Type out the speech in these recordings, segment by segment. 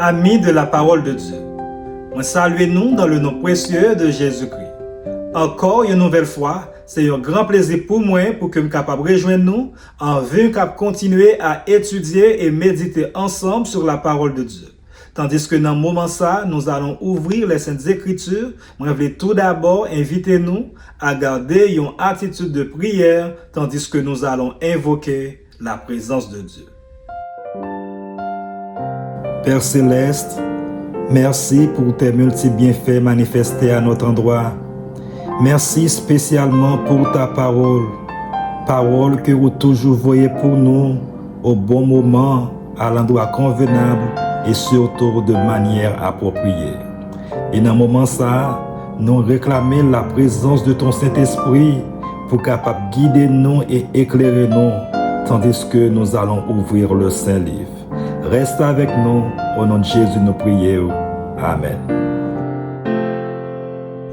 Amis de la parole de Dieu, moi saluez-nous dans le nom précieux de Jésus-Christ. Encore une nouvelle fois, c'est un grand plaisir pour moi pour que je sois capable de rejoindre nous en vue de continuer à étudier et méditer ensemble sur la parole de Dieu. Tandis que dans ce moment ça, nous allons ouvrir les Saintes Écritures. Moi, je voulais tout d'abord inviter nous à garder une attitude de prière tandis que nous allons invoquer la présence de Dieu. Père Céleste, merci pour tes multiples bienfaits manifestés à notre endroit. Merci spécialement pour ta parole, parole que vous toujours voyez pour nous au bon moment, à l'endroit convenable et surtout de manière appropriée. Et dans ce moment ça, nous réclamons la présence de ton Saint-Esprit pour capable guider nous et éclairer nous, tandis que nous allons ouvrir le Saint-Livre. Reste avec nous, au nom de Jésus nous prions. Amen.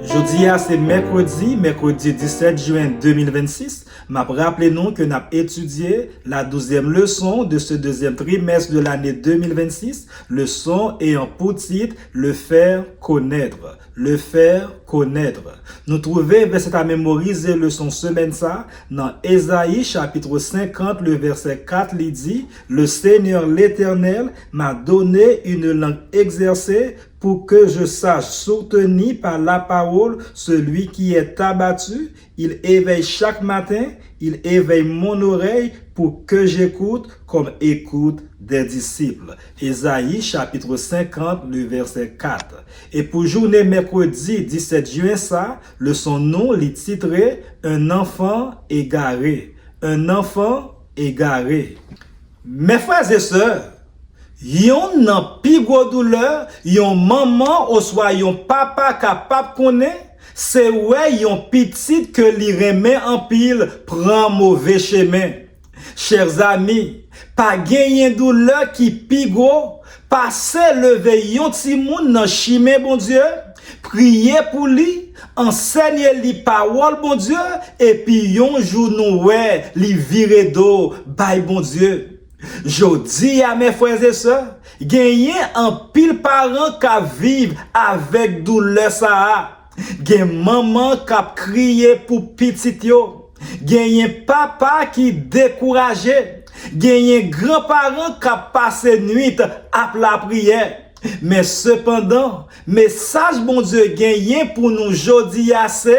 Jeudi, c'est mercredi 17 juin 2026. M'a rappelé nous que nous avons étudié la 12e leçon de ce deuxième trimestre de l'année 2026. Leçon ayant pour titre le faire connaître. Le faire connaître. Nous trouvons verset à mémoriser leçon semaine ça dans Ésaïe chapitre 50 le verset 4 il dit le Seigneur l'Éternel m'a donné une langue exercée pour que je sache soutenir par la parole celui qui est abattu. Il éveille chaque matin, il éveille mon oreille pour que j'écoute comme écoute des disciples. Ésaïe chapitre 50, le verset 4. Et pour journée mercredi 17 juin, ça, le son nom est titré Un enfant égaré. Un enfant égaré. Mes frères et sœurs, yon nan pi gros douleur, yon maman ou soit yon papa capable connaît, c'est ouais yon petit que li remet en pile prend mauvais chemin. Chers amis, pas gagner douleur qui pi gros, passer lever yon ti moun nan chimé bon Dieu, prier pour lui, enseigner li parole bon Dieu et puis yon jour nou ouais li vire do bay bon Dieu. Jodi à mes frères et sœurs, gagner un pile parent qui vivent avec douleur ça. Gen maman qui crié pour petit yo. Gagner papa qui découragé. Gagner grand-parent qui passé nuit à la prière. Mais cependant, message bon Dieu gagné pour nous jodi assez.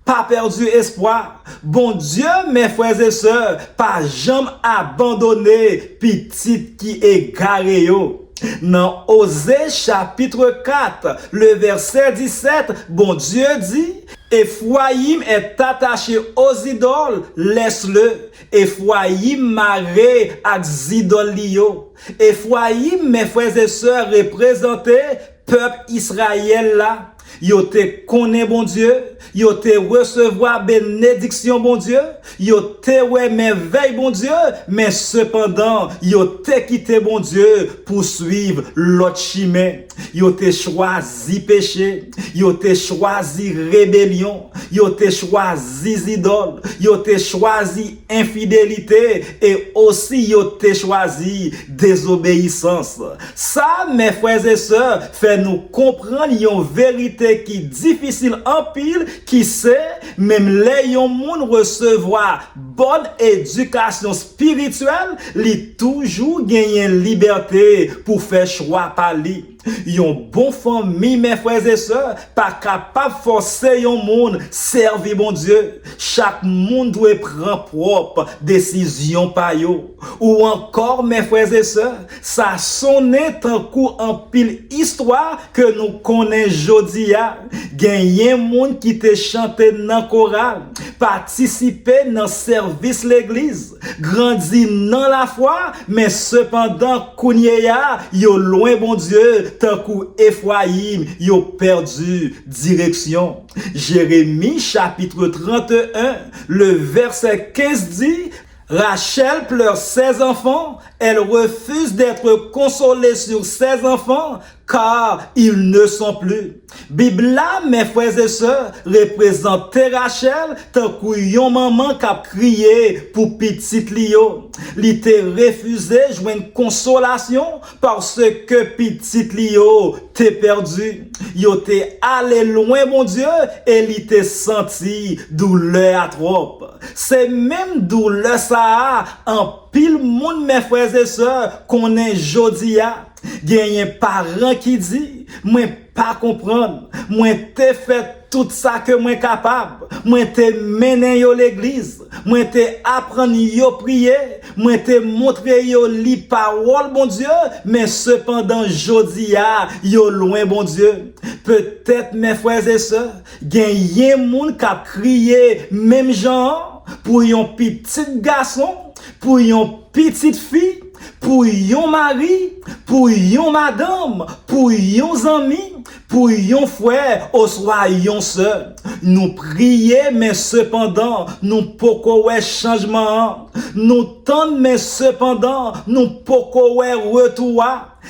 Pas perdu espoir. Bon Dieu, mes frères et sœurs, pas jamais abandonné petit qui est garé yo. Dans Osée chapitre 4, le verset 17, bon Dieu dit, Ephraïm est attaché aux idoles, laisse-le. Ephraïm maré à idoles lio. Ephraïm, mes frères et sœurs, représenté peuple Israël là. Yo te connaît bon Dieu, yo te recevoir bénédiction bon Dieu, yo te ouais merveille bon Dieu, mais cependant, yo te quitté bon Dieu pour suivre l'autre chemin. Yo te choisi péché, yo te choisi rébellion, yo te choisi idole, yo te choisi infidélité et aussi yo te choisi désobéissance. Ça, mes frères et sœurs, fait nous comprendre une vérité qui est difficile en pile, qui sait, même les yon moun recevoir bonne éducation spirituelle, li toujours gagner liberté pour faire choix par lui. Yon bon famille, mes frères et sœurs, pas capable de forcer yon monde servir bon Dieu. Chaque monde doit prendre propre décision par yo. Ou encore, mes frères et sœurs, ça sonne tant coup en pile histoire que nous connaissons jodi a. Genyen monde qui te chanté dans chorale, participer dans service l'église, grandi dans la foi, mais cependant kounye ya, yo loin bon Dieu. Tant coup Ephraïm, yo perdu direction. Jérémie chapitre 31, le verset 15 dit, Rachel pleure ses enfants, Elle refuse d'être consolée sur ses enfants car ils ne sont plus. Bible là, mes frères et sœurs, représente Rachel tant qu'une maman qui a crié pour petite Lio. Li te refusé joindre consolation parce que petite Lio t'es perdu. Yo t'es allé loin, mon Dieu, et li te senti douleur à trop. C'est même douleur ça en pile monde, mes frères et sœurs, qu'on est jodia. Gen un parent qui dit, moi pas comprendre, moi te fait tout ça que moi capable, moi te mené yo l'église, moi te apprendre yo prier, moi te montrer yo li parole bon Dieu, mais cependant jodia yo loin bon Dieu. Peut-être mes frères et sœurs, gen un monde qui a crié même genre pour un petit garçon, pour une petite fille, pour yon mari, pour yon madame, pour yon ami, pour yon frère, ou soit yon sœur. Nous prions, mais cependant, nous pouvons ouais changement. Nous tendons, mais cependant, nous pouvons ouais retour.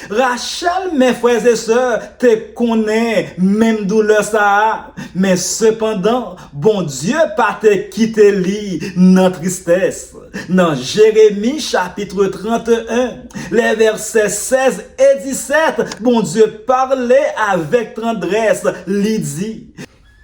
Rachel, mes frères et sœurs, te connaît même douleur ça. Mais cependant, bon Dieu pas te quitter li dans tristesse. Dans Jérémie chapitre 31, les versets 16 et 17, bon Dieu parlait avec tendresse, lui dit: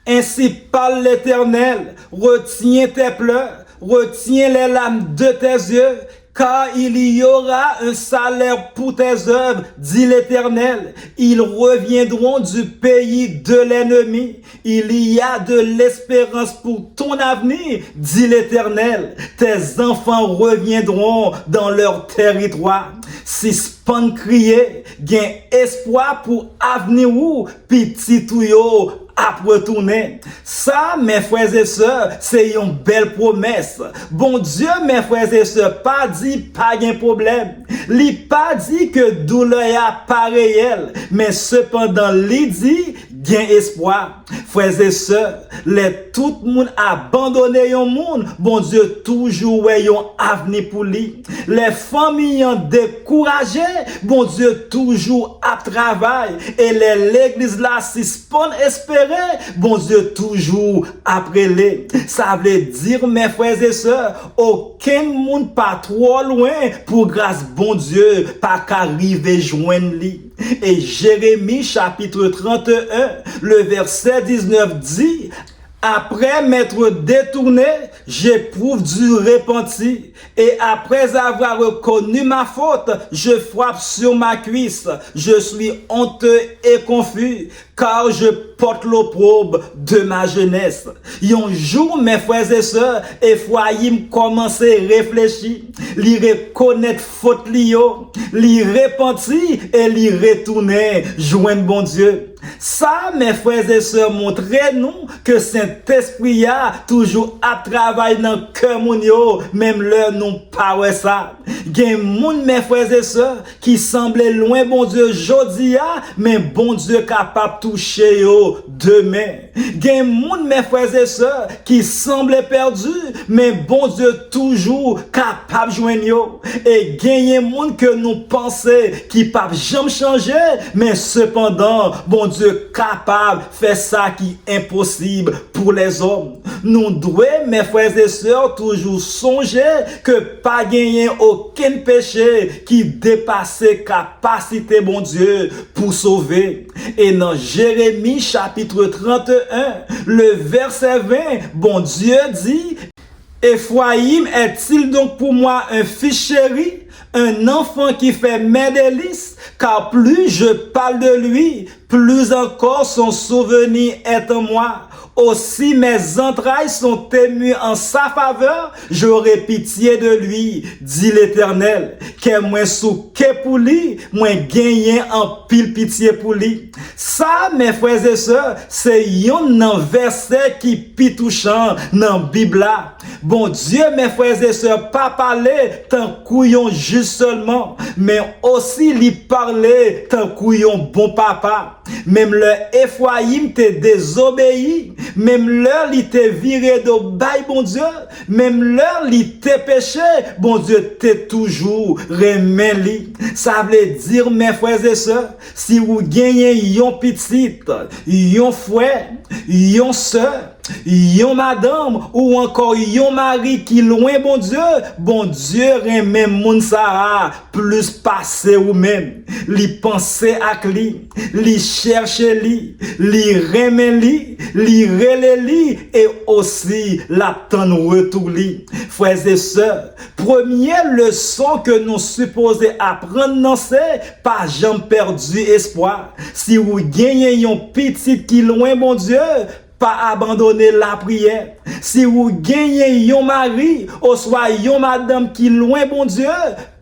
ainsi parle l'Éternel, retiens tes pleurs, retiens les larmes de tes yeux, car il y aura un salaire pour tes œuvres, dit l'Éternel. Ils reviendront du pays de l'ennemi. Il y a de l'espérance pour ton avenir, dit l'Éternel. Tes enfants reviendront dans leur territoire. Si span crier, gain espoir pour avenir ou petit ou yo à retourner. Ça, mes frères et sœurs, c'est une belle promesse. Bon Dieu, mes frères et sœurs, pas dit pas de problème. Li pas dit que douleur est pas réelle, mais cependant, li dit gain espoir. Frères et sœurs, tout le monde abandonné yon monde, bon Dieu toujours ouais yon avenir pour lui. Les familles ont découragé, bon Dieu toujours à travail, et l'église là si spon espérer, bon Dieu toujours après les. Ça veut dire, mes frères et sœurs, aucun monde pas trop loin pour grâce bon Dieu pas qu'arriver joindre lui. Et Jérémie chapitre 31, le verset 19 dit: après m'être détourné, j'éprouve du repenti. Et après avoir reconnu ma faute, je frappe sur ma cuisse. Je suis honteux et confus, car je porte l'opprobre de ma jeunesse. Un jour, mes frères et sœurs, Ephraim commence à réfléchir, li reconnaître faute lio, li repenti et li retourner joindre bon Dieu. Ça, mes frères et sœurs, montrez-nous que Saint-Esprit a toujours à travailler dans le cœur moun yo, même leur non pas ouais ça. Gen moun, mes frères et sœurs, qui semblaient loin bon Dieu jodi a, mais bon Dieu capable toucher yo demain. Gen moun, mes frères et sœurs, qui semblaient perdus, mais bon Dieu toujours capable joindre yo. Et gen moun que nous pensons qui pas jamais changer, mais cependant, bon Dieu capable faire ça qui est impossible pour les hommes. Nous devons, mes frères et sœurs, toujours songer que pas gagner aucun péché qui dépasse capacité bon Dieu pour sauver. Et dans Jérémie chapitre 31, le verset 20, bon Dieu dit: Ephraim est-il donc pour moi un fils chéri, un enfant qui fait mes délices? Car plus je parle de lui, plus encore son souvenir est en moi. Aussi mes entrailles sont émues en sa faveur, j'aurai pitié de lui, dit l'Éternel. Que moi souke pour lui, moi gagné en pile pitié pour lui. Ça, mes frères et sœurs, c'est un verset qui pi touchant dans la Bible. Bon Dieu, mes frères et sœurs, pas parler tant couillon juste seulement, mais aussi li parler tant qu'on bon papa. Même le Ephraim te désobéi. Même l'heure il te viré de bail, bon Dieu. Même l'heure il te péché, bon Dieu t'es toujours remis. Ça veut dire, mes frères et sœurs, si vous gagnez yon petit, yon frère, yon sœur, yon madame ou encore yon mari qui loin, bon Dieu remet moun sa plus passé ou même. Li pense ak li cherche li remet li rele li et aussi l'attend retour li. Frères et sœurs, première leçon que nous supposons apprendre, c'est pas jamais perdu espoir. Si vous gagnez yon petit qui loin, bon Dieu, pas abandonner la prière. Si vous gagnez yon mari, ou soit yon madame qui loin, bon Dieu,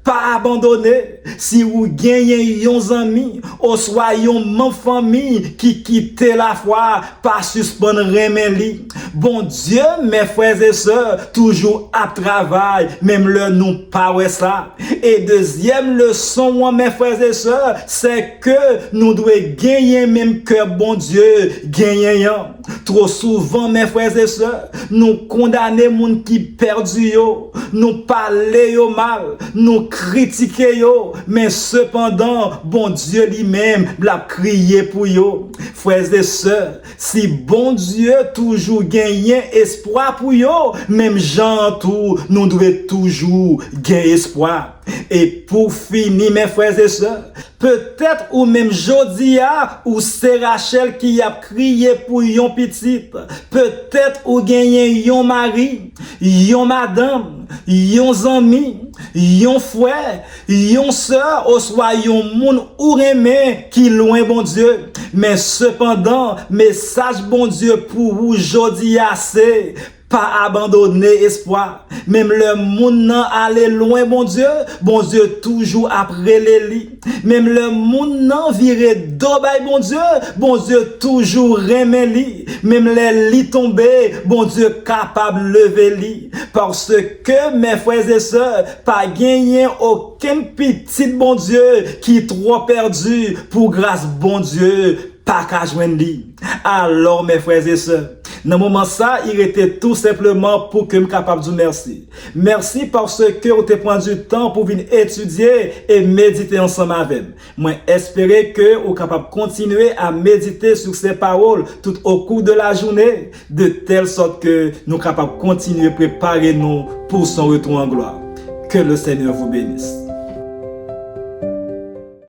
pas abandonner. Si vous gagnez yon ami, ou soit yon man famille qui quitte la foi, pas suspendre remeli. Bon Dieu, mes frères et sœurs, toujours à travail, même le nous pas ouais ça. Et deuxième leçon, mes frères et sœurs, c'est que nous devons gagner même que bon Dieu gagner. Trop souvent, mes frères et sœurs, nous condamnons moun qui perdu yo, nous parler yo mal, nous critiquer yo, mais cependant, bon Dieu lui-même l'a crié pour yo. Frères et sœurs, si bon Dieu toujours gagner espoir pour yo, même Jean tout, nous devons toujours gagner espoir. Et pour finir, mes frères et sœurs, peut-être ou même Jodia ou c'est Rachel qui a crié pour yon petit. Peut-être ou gagné yon mari, yon madame, yon ami, yon frère, yon sœur, ou soit yon moun ou remè qui loin, bon Dieu. Mais cependant, message bon Dieu pour vous Jodia c'est pas abandonner espoir. Même le monde nan aller loin, bon Dieu toujours après les lits. Même le monde nan viré d'obay, bon Dieu toujours remet li. Même les lits tombés, bon Dieu capable lever li. Parce que, mes frères et sœurs, pas gagné aucun petit, bon Dieu, qui trop perdu pour grâce, bon Dieu, pas qu'à joindre li. Alors, mes frères et sœurs, dans le moment ça, il était tout simplement pour que je sois capable de dire merci. Merci parce que vous avez pris du temps pour venir étudier et méditer ensemble avec moi. Moi, espérer que vous êtes capable de continuer à méditer sur ces paroles tout au cours de la journée, de telle sorte que nous sommes capables de continuer à préparer nous pour son retour en gloire. Que le Seigneur vous bénisse.